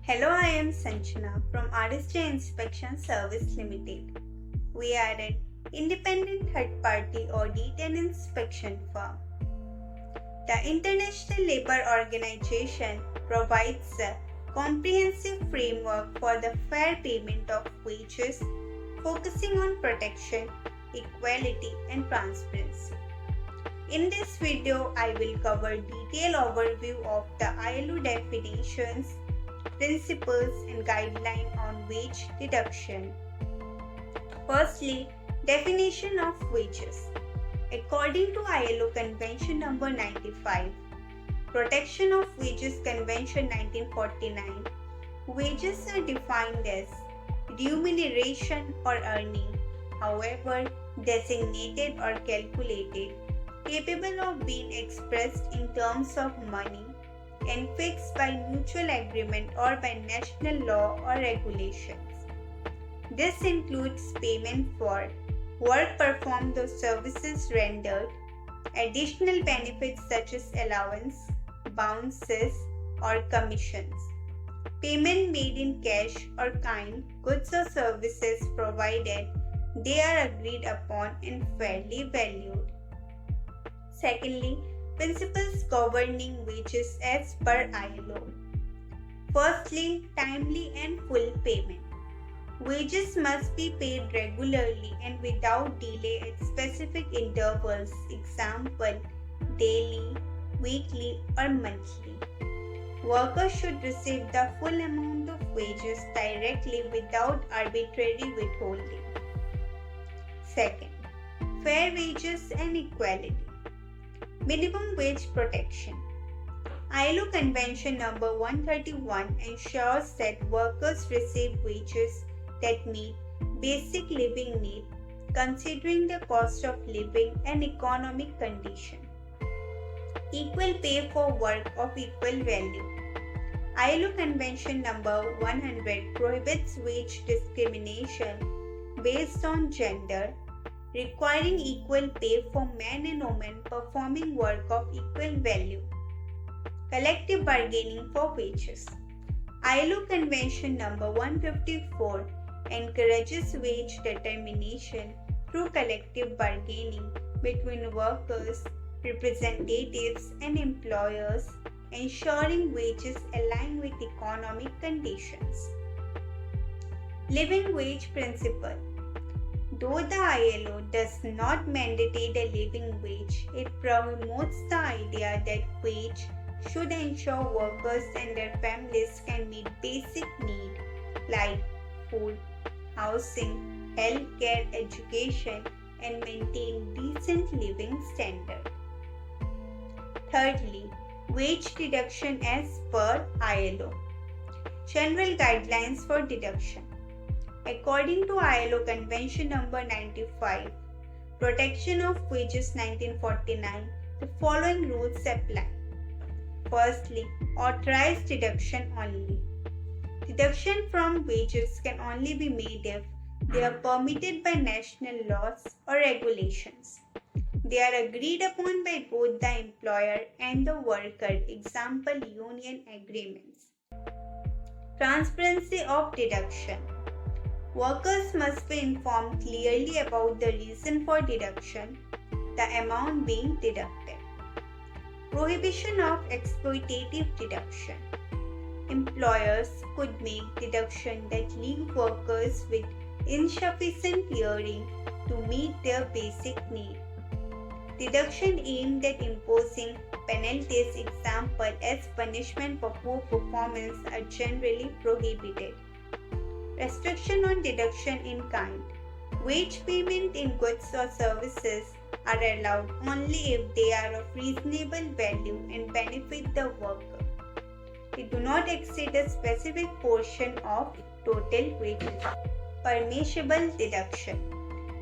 Hello, I am Sanchana from RSJ Inspection Service Limited. We are an independent third-party audit and inspection firm. The International Labour Organization provides a comprehensive framework for the fair payment of wages, focusing on protection, equality, and transparency. In this video, I will cover detailed overview of the ILO definitions, principles and guidelines on wage deduction. Firstly, definition of wages. According to ILO Convention number 95, Protection of Wages Convention 1949, wages are defined as remuneration or earning, however designated or calculated, capable of being expressed in terms of money and fixed by mutual agreement or by national law or regulations. This includes payment for work performed or services rendered, additional benefits such as allowance, bonuses, or commissions, payment made in cash or kind, goods or services provided they are agreed upon and fairly valued. Secondly, principles governing wages as per ILO. Firstly, timely and full payment. Wages must be paid regularly and without delay at specific intervals, example, daily, weekly, or monthly. Workers should receive the full amount of wages directly without arbitrary withholding. Second, fair wages and equality. Minimum wage protection. ILO Convention number 131 ensures that workers receive wages that meet basic living needs considering the cost of living and economic condition. Equal pay for work of equal value. ILO Convention number 100 prohibits wage discrimination based on gender, requiring equal pay for men and women performing work of equal value. Collective bargaining for wages. ILO Convention number 154 encourages wage determination through collective bargaining between workers, representatives, and employers, ensuring wages align with economic conditions. Living wage principle. Though the ILO does not mandate a living wage, it promotes the idea that wage should ensure workers and their families can meet basic needs like food, housing, healthcare, education, and maintain decent living standards. Thirdly, wage deduction as per ILO. General guidelines for deduction. According to ILO Convention number 95, Protection of Wages 1949, the following rules apply. Firstly, authorized deduction only. Deduction from wages can only be made if they are permitted by national laws or regulations. They are agreed upon by both the employer and the worker, example union agreements. Transparency of deduction. Workers must be informed clearly about the reason for deduction, the amount being deducted. Prohibition of exploitative deduction. Employers could make deduction that leave workers with insufficient earning to meet their basic need. Deduction aimed at imposing penalties, example as punishment for poor performance, are generally prohibited. Restriction on deduction in kind. Wage payment in goods or services are allowed only if they are of reasonable value and benefit the worker. They do not exceed a specific portion of total wages. Permissible deduction.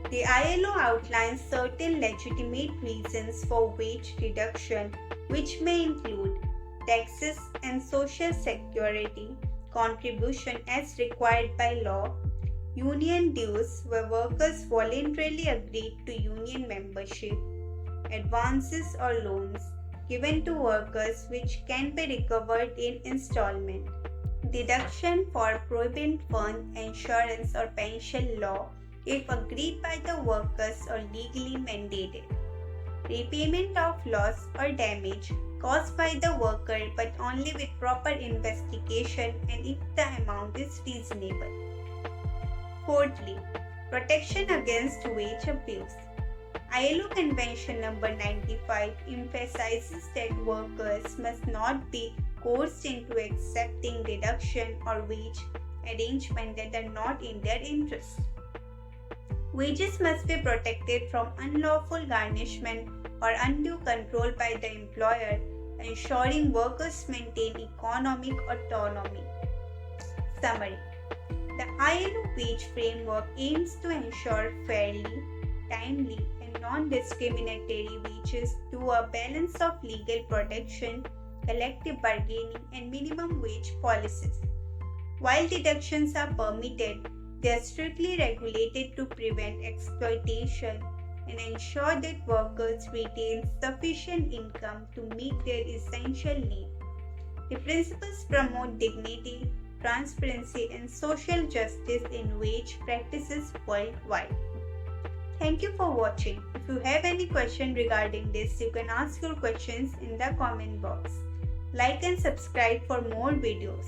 The ILO outlines certain legitimate reasons for wage deduction, which may include taxes and social security contribution as required by law, union dues where workers voluntarily agreed to union membership, advances or loans given to workers which can be recovered in installment, Deduction for provident fund, insurance or pension law if agreed by the workers or legally mandated. Repayment of loss or damage caused by the worker but only with proper investigation and if the amount is reasonable. Fourthly, protection against wage abuse. ILO Convention number 95 emphasizes that workers must not be coerced into accepting deduction or wage arrangement that are not in their interest. Wages must be protected from unlawful garnishment or undue control by the employer, ensuring workers maintain economic autonomy. Summary: the ILO wage framework aims to ensure fairly, timely, and non-discriminatory wages through a balance of legal protection, collective bargaining, and minimum wage policies. While deductions are permitted, they are strictly regulated to prevent exploitation and ensure that workers retain sufficient income to meet their essential needs. The principles promote dignity, transparency, and social justice in wage practices worldwide. Thank you for watching. If you have any question regarding this, you can ask your questions in the comment box. Like and subscribe for more videos.